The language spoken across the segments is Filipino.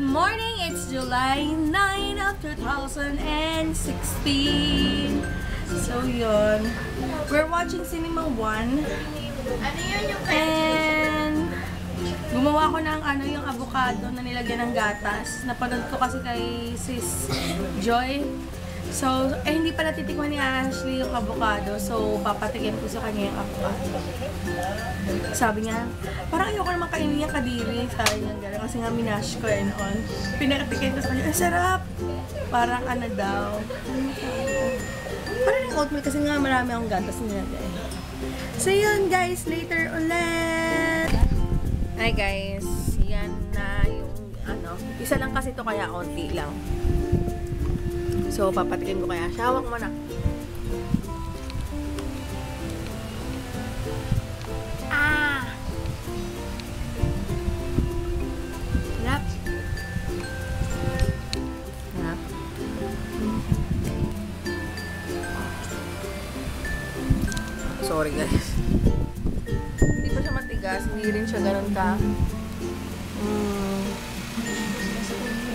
morning! It's July 9 of 2016. So yun, we're watching Cinema 1. Ano yun yung And gumawa ko ng yung avocado na nilagyan ng gatas. Napanood ko kasi kay Sis Joy. So, hindi pa natitikman ni Ashley yung avocado. So, papatikin ko sa kanya yung avocado. Sabi niya, parang ayoko naman kainin yung kadiri. Sabi niya gano'n. Kasi nga minash ko and on. Pinatikin ko sa kanya, sarap! Parang ano daw. Parang yung oatmeal kasi nga marami akong gatas nilagay. So, yun guys. Later ulit! Hi guys. Yan na yung isa lang kasi to kaya konti lang. So, papatikin ko kaya. Shawak mo na. Ah! Sarap. Sarap. Sorry guys. Hindi pa siya matigas. Hindi rin siya ganun ka.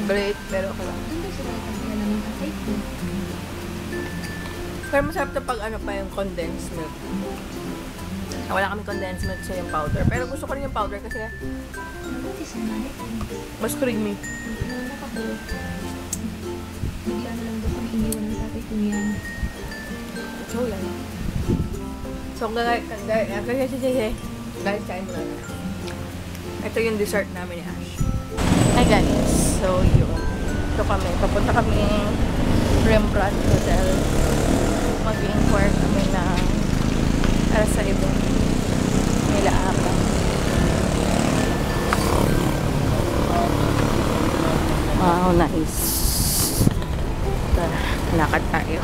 Great, pero okay lang. Pero masarap ito pag pa yung condensed milk. Wala kami condensed milk, so yung powder. Pero gusto ko rin yung powder kasi mas creamy. Bigla na lang daw kami iniwan ng tatay ko yan. So yan. So guys, kain mo na. Ito yung dessert namin ni Ash. Hi guys, so yun. Ito kami, papunta kami Rembrandt Hotel. Mag-inquire kami ng para sa ibang nila apa. Wow, nice. Tara, lakad tayo.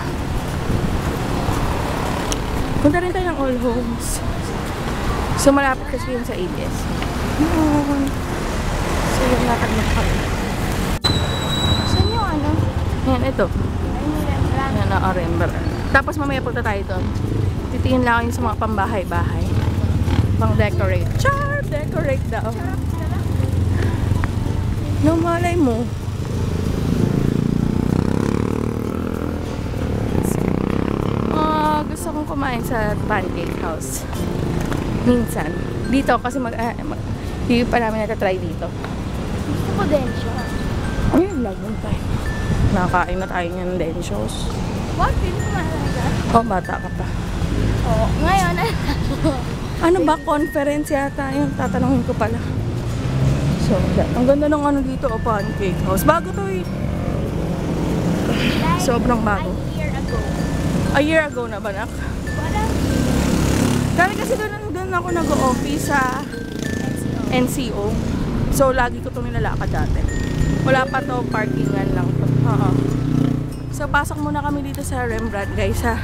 Punta rin tayo ng All Homes. So, malapit kasi yun sa ABS. So, yung lakad na kami. Saan yung ano? Yan, ito. Yan na, Rembrandt. Tapos mamaya punta tayo doon. Titingin lang yun sa mga pambahay-bahay. Pang-decorate. Char! Decorate daw. No, malay mo. Gusto kong kumain sa Pancake House. Minsan. Dito kasi hindi pa namin natatry dito. Gusto ko din siya. Ayun, lagong tayo. Nakakain na tayo ng densyos. What? Hindi ko mahalaga. Oh, bata ka pa. Oo. Ngayon, ano ba? Conference yata yung tatanungin ko pala. So, ang ganda ng dito, Pancake House. Bago to eh. Sobrang bago. A year ago na ba, nak? Dahil kasi doon ako nag-o-office sa NCO. So, lagi ko itong nilalakad dati. Wala pa to, parkingan lang to. So, pasok muna kami dito sa Rembrandt, guys, ha.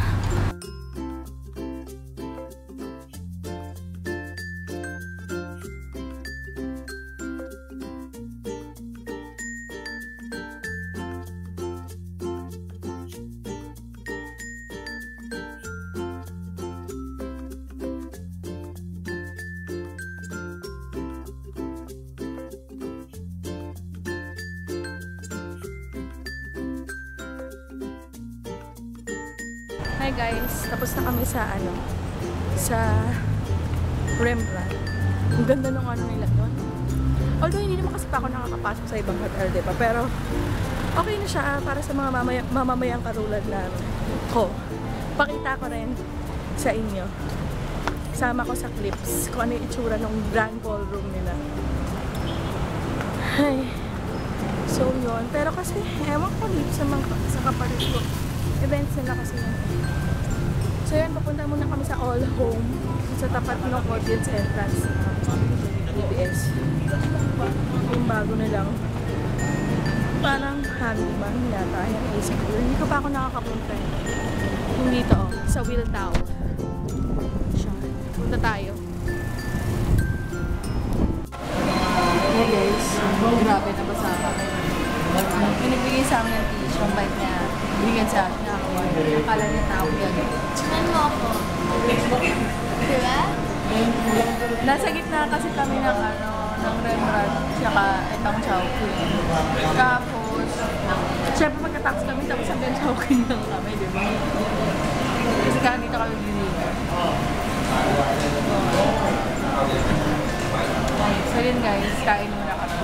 Hi guys, tapos na kami sa sa Rembrandt. Ang ganda ng nila doon. Although hindi naman kasi pa ako nakakapasok sa ibang hotel, diba? Pero okay na siya para sa mga mamamayang katulad na ko. Pakita ko rin sa inyo. Sama ko sa clips kung ano yung itsura ng grand ballroom nila. Ay. So yun. Pero kasi ewan ko dito sa kapatid ko. Events nila kasi yun. So yun, papunta muna kami sa All Home sa tapat ng audience entrance DBS. Yung bago na lang. Parang handyman yata. Yan, hindi ko pa ako nakakapunta eh. Yung dito, sa Will Tower. Siya. Punta tayo. Hey guys, grabe na basa kami. May nagbigay sa amin ng tissue, ang bite niya. Bigyan sa akin na ako. Akala niya tao yan. Chinan mo ako. Diba? Nasa gitna kasi kami ng ng Rembrandt, tsaka itong Chowking. Tapos, syempre pagkatapos kami, tapos hanggang Chowking lang kami, di ba? Kasi kaya dito kami dinner. So yun guys, kain muna kami.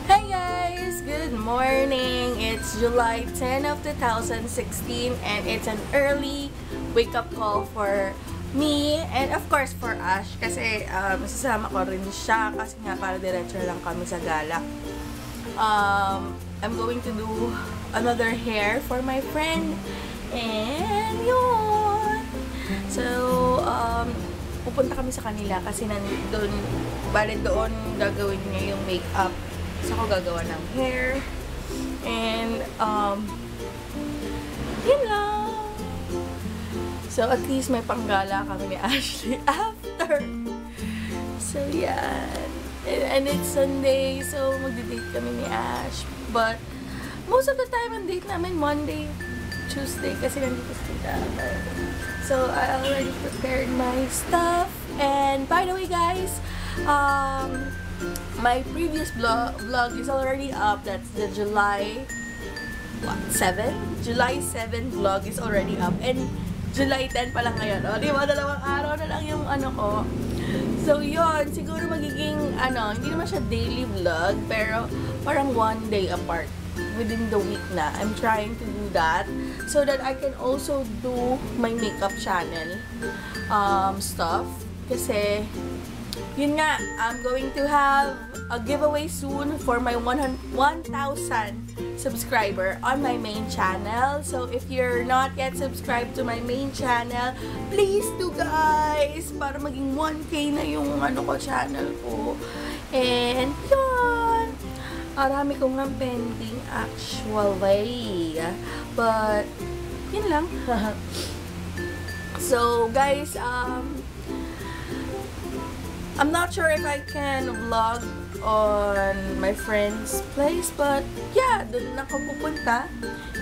Hey guys! Good morning! It's July 10 of 2016 and it's an early wake-up call for me and of course for Ash kasi masasama ko rin siya kasi nga para diretso lang kami sa gala. I'm going to do another hair for my friend and yun. So, pupunta kami sa kanila kasi nandun, bale doon gagawin niya yung makeup. So, ako gagawa ng hair and yun lang. So, at least may panggala kami ni Ashley after. So, yeah. And it's Sunday, so magdi-date kami ni Ash. But, most of the time, ang date namin Monday, Tuesday, kasi nandito sila. So, I already prepared my stuff. And, by the way, guys, my previous vlog is already up. That's the July 7? July 7 vlog is already up. And, July 10 pa lang ngayon. O, di ba? 2 araw na lang yung ano ko. So, yun. Siguro magiging, hindi naman siya daily vlog, pero parang one day apart within the week na. I'm trying to do that so that I can also do my makeup channel stuff. Kasi, yun nga, I'm going to have a giveaway soon for my 1,000 subscriber on my main channel. So, if you're not yet subscribed to my main channel, please do guys! Para maging 1K na yung channel ko. And, yun! Marami ko nga pending actually. But, yun lang. So, guys, I'm not sure if I can vlog on my friend's place, but yeah, doon ako pupunta.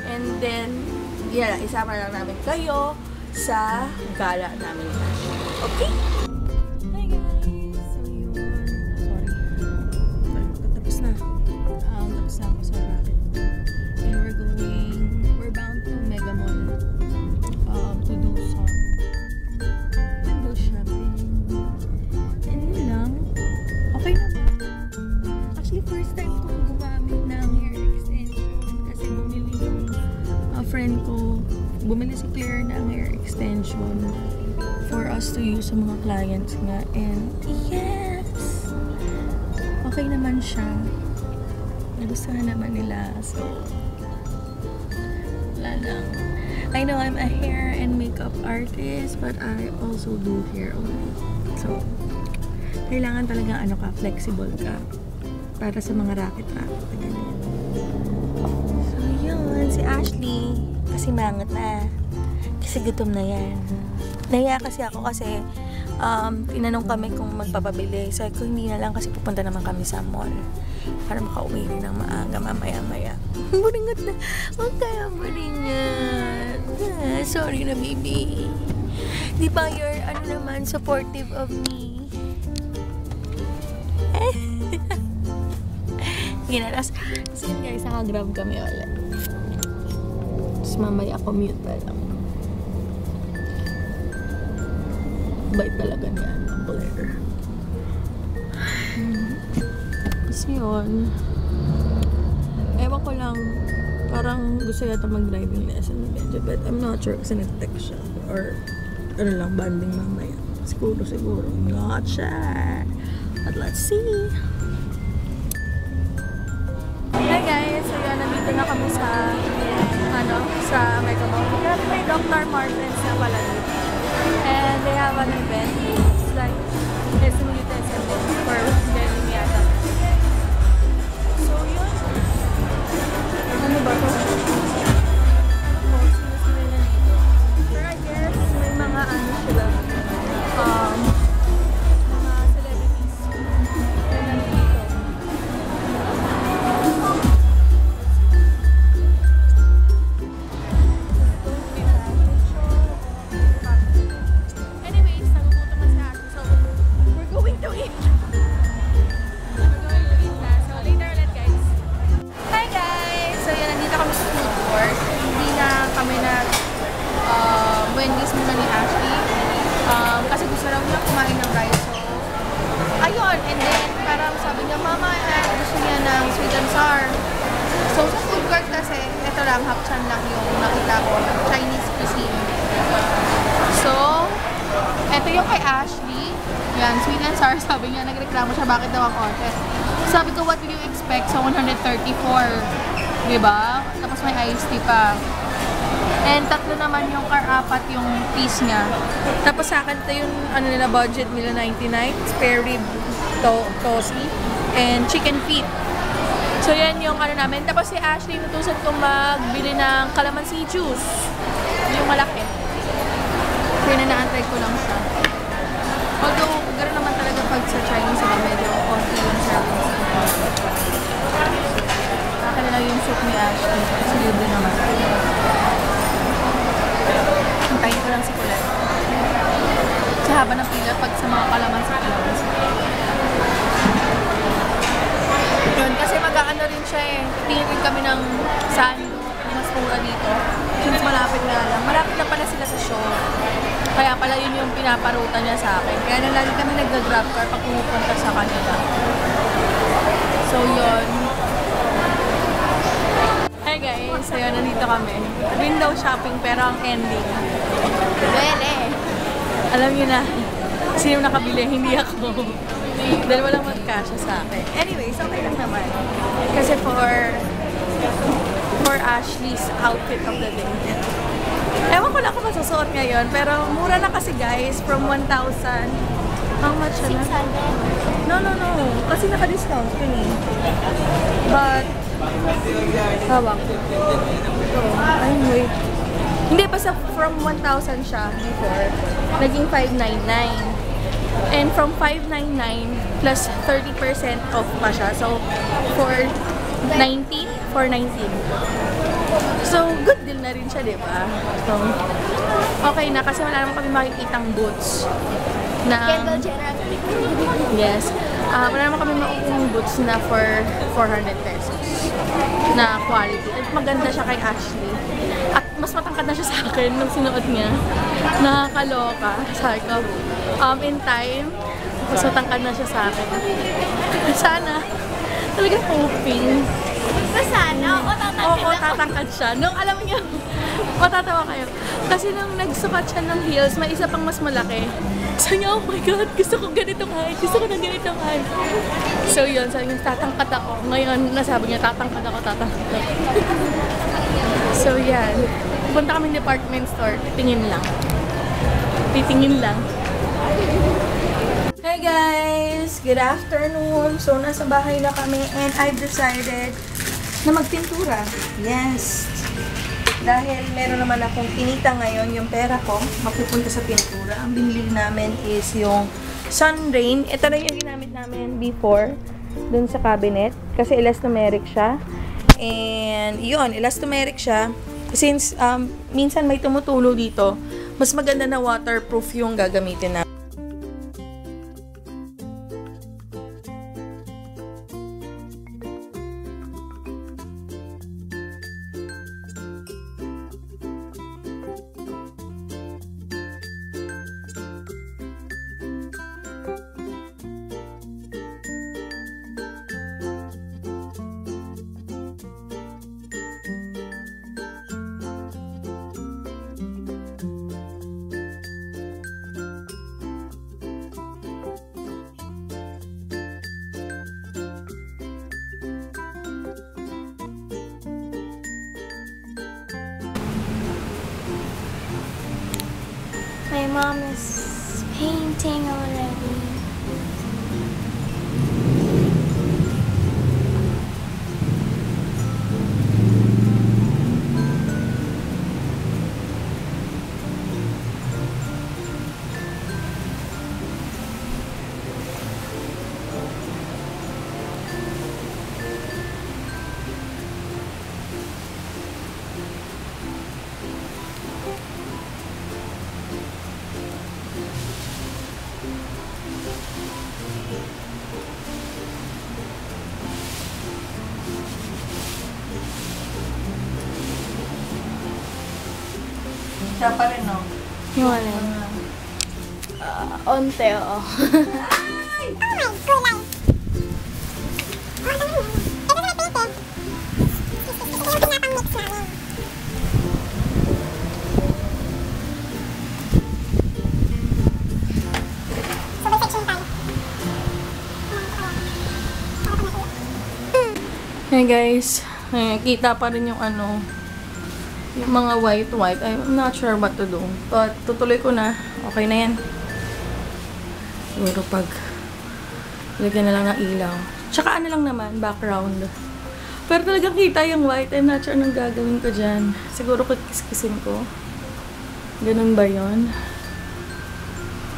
And then, yeah, isama lang namin kayo sa gala namin. Okay? Hi guys! So yun, sorry. Tapos na. Tapos na ako sa racket. And we're bound to Mega Mall to do some window shopping. And yun lang. Okay naman. Actually, first time ko gumamit ng hair extension kasi bumili yung friend ko, bumili si Claire ng hair extension for us to use sa mga clients nga. And yes! Okay naman siya. Nagustuhan naman nila. So, wala lang. I know I'm a hair and makeup artist, but I also do hair only. So, kailangan talaga flexible ka para sa mga racket-racket na ganyan. So, yun. Si Ashley, kasi mangot na. Kasi gutom na yan. Nahiya kasi ako kasi tinanong kami kung magpapabili. So, kung hindi na lang kasi pupunta naman kami sa mall para makauwi rin ng maaga mamaya-maya. Buringat na. Huwag kaya buringat. Sorry na, baby. Di ba you're, supportive of me? Ginalas. So yun guys, naka-grab kami ulit. Tapos mamaya ako mute pa lang. Bait talaga niya. Blair. Tapos yun. Ewan ko lang. Parang gusto yata mag-driving lesson ni Benja. But I'm not sure kasi nag-text siya. Or banding mamaya. Siguro. I'm not sure. But let's see. Hi guys! So yun, nandito na kami sa Mega Mall. Kasi may Dr. Martens na pala dito. And they have an event. It's like SMUTS event for denim yata. So yun. Ano ba ito? Sino na dito. Pero I guess may mga sila. Mga celebrities. Yun nandito. Anyways, nagugutom na si Ashley. So, we're going to eat. Yan, sweet and sour, sabi niya, nagreklamo siya, bakit daw ang konti. Sabi ko, what will you expect? So, 134. Diba? Tapos may iced tea pa. And tatlo naman yung apat yung piece niya. Tapos sa akin, ito yung ano nila, budget nila, 99. Spare rib tosi and chicken feet. So, yan yung ano namin. Tapos si Ashley, nutusan kong magbili ng calamansi juice. Yung malaki. Kaya naantay ko lang siya. Although, gano'n naman talaga pag sa Chinese, medyo konti yung servings. Akin na lang yung soup ni Ashley. Kasi libre naman. Hintayin ko lang si Colette. Sa haba ng pila pag sa mga kalamansi. Yun, kasi mag-aano rin siya eh. Tingin rin kami ng saan mas mura dito. Since malapit na lang. Malapit na pala sila sa show. Kaya pala yun yung pinaparuta niya sa akin. Kaya na lagi kami nag-grab car pag pumupunta sa kanila. So yun. Hi guys, so yun, nandito kami. Window shopping pero ang ending. Bele! Alam niyo na, sino nakabili, hindi ako. Dahil walang magkasya sa akin. Anyways, okay lang naman. Kasi for Ashley's outfit of the day. Ewan ko lang kung masusuot ngayon, pero mura na kasi guys, from 1,000. How much na? 600? No. Kasi naka-discount yun eh. But, hawak. Ay, wait. Hindi, basta from 1,000 siya before. Naging 599. And from 599 plus 30% off pa siya. So, for 90. So, good deal na rin siya, diba? So, okay na kasi wala naman kami makikitang boots na Kendall Jenner. yes. Wala naman kami makukuhang boots na for 400 pesos na quality. At maganda siya kay Ashley. At mas matangkad na siya sa akin nung sinuot niya. Nakakaloka. Sabi ko, in time, mas matangkad na siya sa akin. Sana. Talagang hoping. Sana? O tatangkad Oo, tatangkad siya. Nung alam niyo, matatawa kayo. Kasi nung nagsukat siya ng heels, may isa pang mas malaki. So niya, oh my God, gusto ko ganitong height. Gusto ko ng ganitong height. So yun, sabi niya, tatangkad ako. Ngayon, nasabi niya, tatangkad ako. So yan. Punta kami department store. Titingin lang. Hey guys! Good afternoon! So, nasa bahay na kami and I've decided na magpintura. Yes! Dahil meron naman akong kinita ngayon, yung pera ko, mapupunta sa pintura. Ang binili namin is yung Sunrain. Ito na yung ginamit namin before dun sa cabinet. Kasi elastomeric siya. And yun, elastomeric siya. Since minsan may tumutulo dito, mas maganda na waterproof yung gagamitin namin. My mom is painting already. Siya pa rin, no? Yung alin? Onte, oo. So, by section tayo. Hey guys, kita pa rin yung ano, yung mga white. I'm not sure what to do. But tutuloy ko na. Okay na yan. Siguro pag lagyan na lang ng ilaw. Tsaka ano lang naman, background. Pero talagang kita yung white. I'm not sure anong gagawin ko dyan. Siguro kiskisin ko. Ganun ba yun?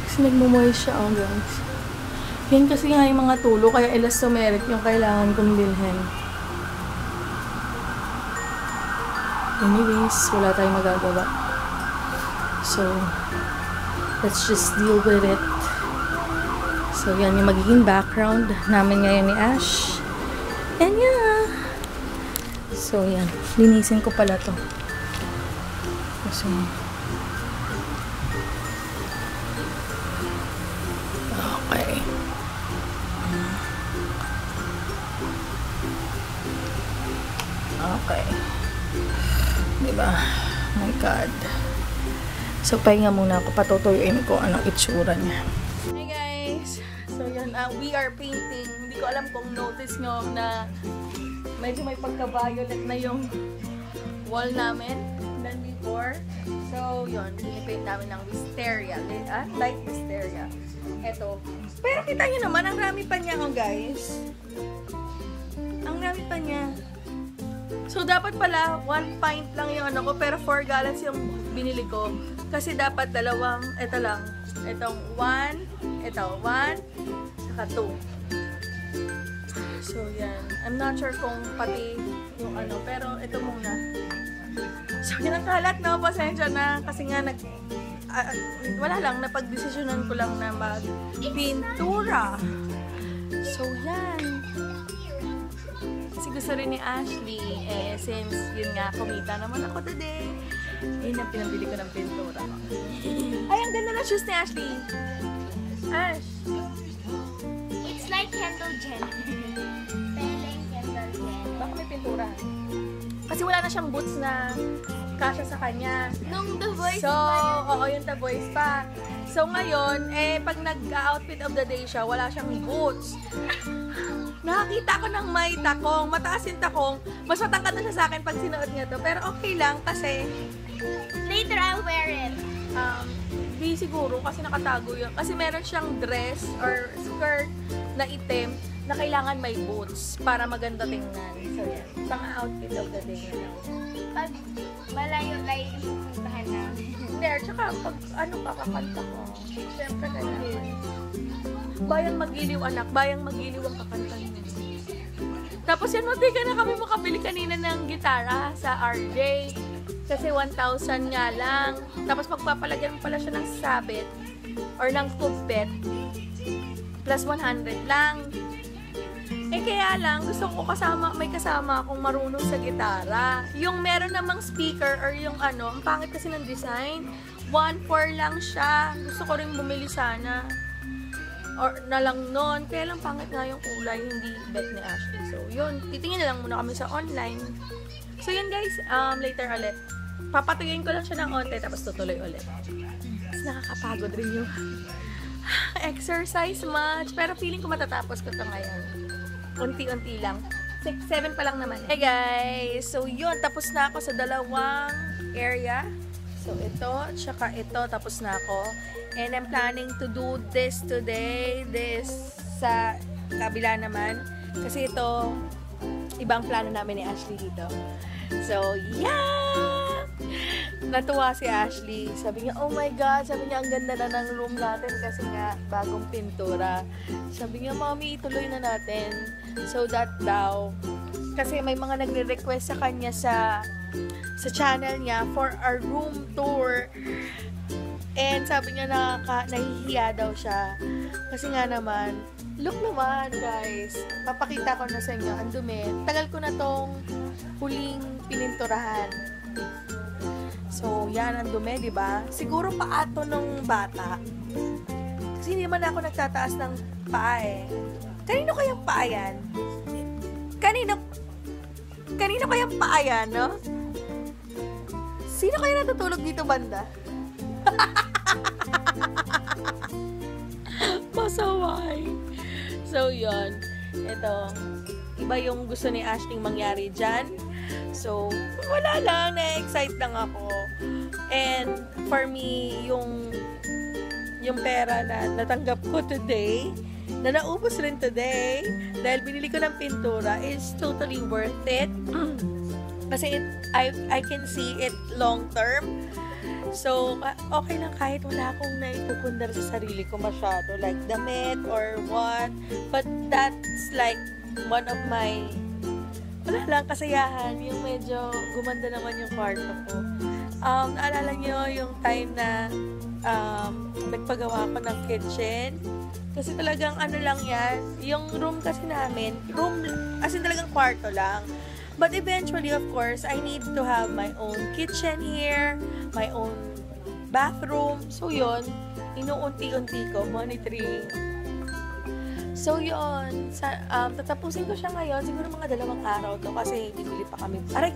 Kasi nagmumoist siya, oh guys. Yan kasi nga yung mga tulo, kaya elastomeric yung kailangan kong bilhin. Anyways, wala tayong magagawa. So, let's just deal with it. So, yan yung magiging background namin ngayon ni Ash. And yeah. So, yan. Linisin ko pala to. Kasi, okay. Okay. Diba? Oh my God. So, pahinga muna ako. Patutuyuin ko anong itsura niya. Hey guys! So, yan. We are painting. Hindi ko alam kung notice nyo na medyo may pagka-violet na yung wall namin than before. So, yun. Pinipaint namin ng wisteria. Light wisteria. Eto. Pero kita nyo naman, ang rami pa niya, oh guys. Ang rami pa niya. So, dapat pala, 1 pint lang yung ano ko, pero 4 gallons yung binili ko. Kasi dapat dalawang, ito lang. Itong 1, ito, 1, saka 2. So, yan. I'm not sure kung pati yung ano, pero ito muna. So, yan ang kalat, no? Pasensya na. Kasi nga, wala lang, napag-desisyonan ko lang na mag-pintura. So, yan. Kasi gusto rin ni Ashley, since yun nga, kumita naman ako today, yun ang pinabili ko ng pintura. Ay, ang ganda na shoes ni Ashley. Ash. It's like Kendall Jenner. Peleng Kendall Jenner. Baka may pintura. Kasi wala na siyang boots na kasya sa kanya. Nung The Voice So, pa yun. oo, yung The Voice pa. So, ngayon, pag nag-outfit of the day siya, wala siyang boots. Nakakita ko ng may takong, mataas yung takong, mas matangkad na siya sa akin pag sinuot niya to. Pero okay lang kasi, Later, I'll wear it. di siguro kasi nakatago yun. Kasi meron siyang dress or skirt na itim na kailangan may boots para maganda tingnan. So, yan. Pang-outfit of the day na lang. Pag malayo-layo yung puntahan namin. Hindi, tsaka pag ano pa, kakanta ko. Siyempre kailangan. Bayang Magiliw, anak. Bayang Magiliw ang kakanta niya. Tapos yan, mati ka na kami makabili kanina ng gitara sa RJ. Kasi 1,000 nga lang. Tapos magpapalagyan mo pala siya ng sabit or ng kupet. Plus 100 lang. Kaya lang, gusto ko may kasama akong marunong sa gitara. Yung meron namang speaker or yung ano, ang pangit kasi ng design. 1,400 lang siya. Gusto ko rin bumili sana. Or na lang nun. Kaya lang pangit nga yung kulay, hindi bet ni Ashley. So, yun. Titingin na lang muna kami sa online. So, yun guys. Later ulit. Papatuyin ko lang siya ng onte, tapos tutuloy ulit. Tapos nakakapagod rin yung exercise much. Pero feeling ko matatapos ko ito ngayon. Unti-unti lang. 6-7 pa lang naman. Hey guys! So, yun. Tapos na ako sa dalawang area. So, ito, tsaka ito, tapos na ako. And I'm planning to do this today. This sa kabila naman. Kasi ito, ibang plano namin ni Ashley dito. So, yeah! Natuwa si Ashley. Sabi niya, oh my God, sabi niya, ang ganda na ng room natin kasi nga, bagong pintura. Sabi niya, Mommy, ituloy na natin. So that daw, kasi may mga nagre-request sa kanya sa channel niya for a room tour. And sabi niya, nahihiya daw siya. Kasi nga naman, look naman, guys. Papakita ko na sa inyo, ang dumi. Tagal ko na tong huling pininturahan. So, yan, ang dumi, diba? Siguro paato nung bata. Kasi hindi man ako nagtataas ng paa eh. Kanino kayang paa yan? Kanino kayang paa yan, no? Sino kaya natutulog dito banda? Pasaway. So, yun. Ito. iba yung gusto ni Ashley mangyari dyan. So, wala lang, na-excite lang ako. And for me, yung pera na natanggap ko today, na naubos rin today, dahil binili ko ng pintura, is totally worth it. Kasi I can see it long term. So, okay lang kahit wala akong naipupundar sa sarili ko masyado, like damit or what. But that's like one of my, wala lang, kasayahan. Yung medyo gumanda naman yung kwarto ko. Naalala nyo yung time na nagpagawa ko ng kitchen? Kasi talagang ano lang yan, yung room kasi namin, as in talagang kwarto lang. But eventually, of course, I need to have my own kitchen here, my own bathroom. So, yun, inuunti-unti ko, monitoring. So, yun, tatapusin ko siya ngayon, siguro mga 2 araw to, kasi bibili pa kami. Aray,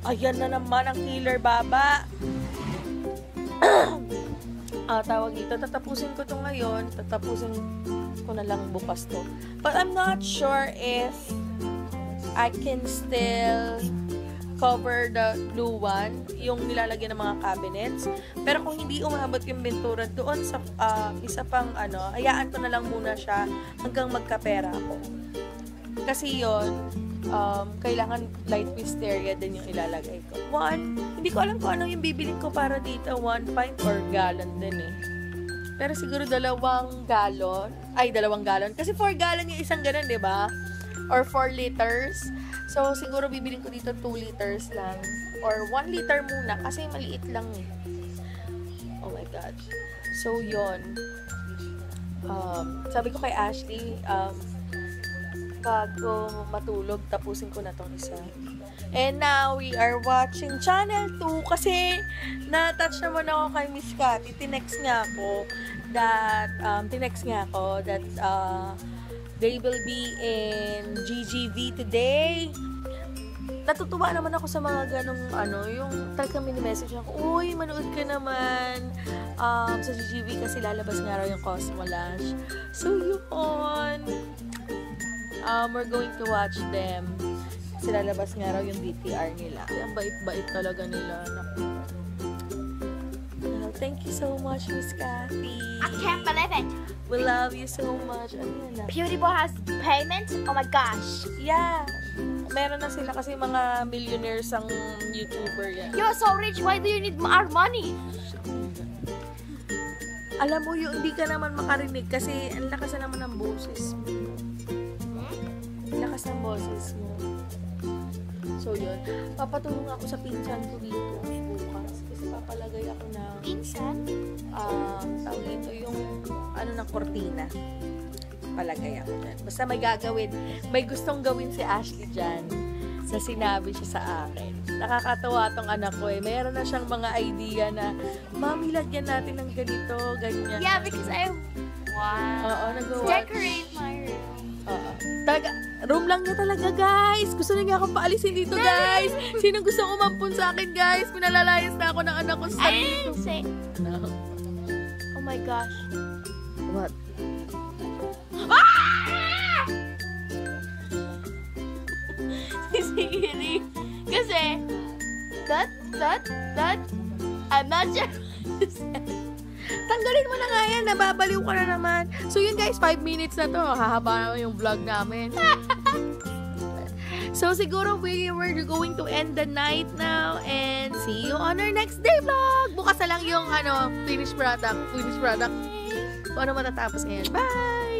ayan na naman ang killer baba. Tawag dito, tatapusin ko to ngayon, tatapusin ko na lang bukas to. But I'm not sure if I can still cover the blue one, yung nilalagyan ng mga cabinets. Pero kung hindi umabot yung pintura doon sa isa pang hayaan ko na lang muna siya hanggang magkapera ako. Kasi yon kailangan light wisteria din yung ilalagay ko. Hindi ko alam kung ano yung bibilin ko para dito, 1 pint or gallon din eh. Pero siguro 2 gallon. Ay, 2 gallon. Kasi 4 gallon yung isang ganun, di ba? Or 4 liters. So, siguro bibilin ko dito 2 liters lang. Or 1 liter muna kasi maliit lang eh. Oh my God. So, yun. Sabi ko kay Ashley, bago matulog, tapusin ko na tong isa. And now, we are watching Channel 2 kasi na-touch naman ako kay Miss Cathy. Tinext niya ako that they will be in GGV today. Natutuwa naman ako sa mga ganong yung talagang mini-message ako, uy, manood ka naman sa GGV kasi lalabas nga raw yung Cosmolash. So, yun. We're going to watch them. Kasi lalabas nga raw yung DTR nila. Ang bait-bait talaga nila. Thank you so much, Miss Cathy. I can't believe it. We love you so much. Ano yan? Beautiful has payment? Oh my gosh. Yeah. Meron na sila kasi mga millionaires ang YouTuber yan. You're so rich. Why do you need our money? Alam mo yung hindi ka naman makarinig kasi ang lakas na naman ng boses mo. Ang lakas ng boses mo. So yun. Papatulong ako sa pinsan ko dito bukas kasi papalagay ako ng Pinsan? tawag dito yung ng kortina. Palagay ako dyan. Basta may gagawin. May gustong gawin si Ashley dyan sa sinabi siya sa akin. Nakakatawa tong anak ko eh. Meron na siyang mga idea na, Mami, lagyan natin ng ganito, ganyan. Yeah, because wow. Oo, nag-watch. Decorate my room. Oo. Room lang niya talaga, guys. Gusto na niya akong paalisin dito, guys. Sino gusto umampun sa akin, guys? Pinalalayas na ako ng anak ko sa dito. No. Oh my gosh. What? Ah! Sigiri. Kasi, that, I'm not sure. Tanggalin mo na nga yan, nababaliw ka na naman. So yun guys, 5 minutes na to. Hahaba naman yung vlog namin. So siguro we're going to end the night now and see you on our next day vlog. Bukas na lang yung finished product. Kung ano matatapos ngayon. Bye!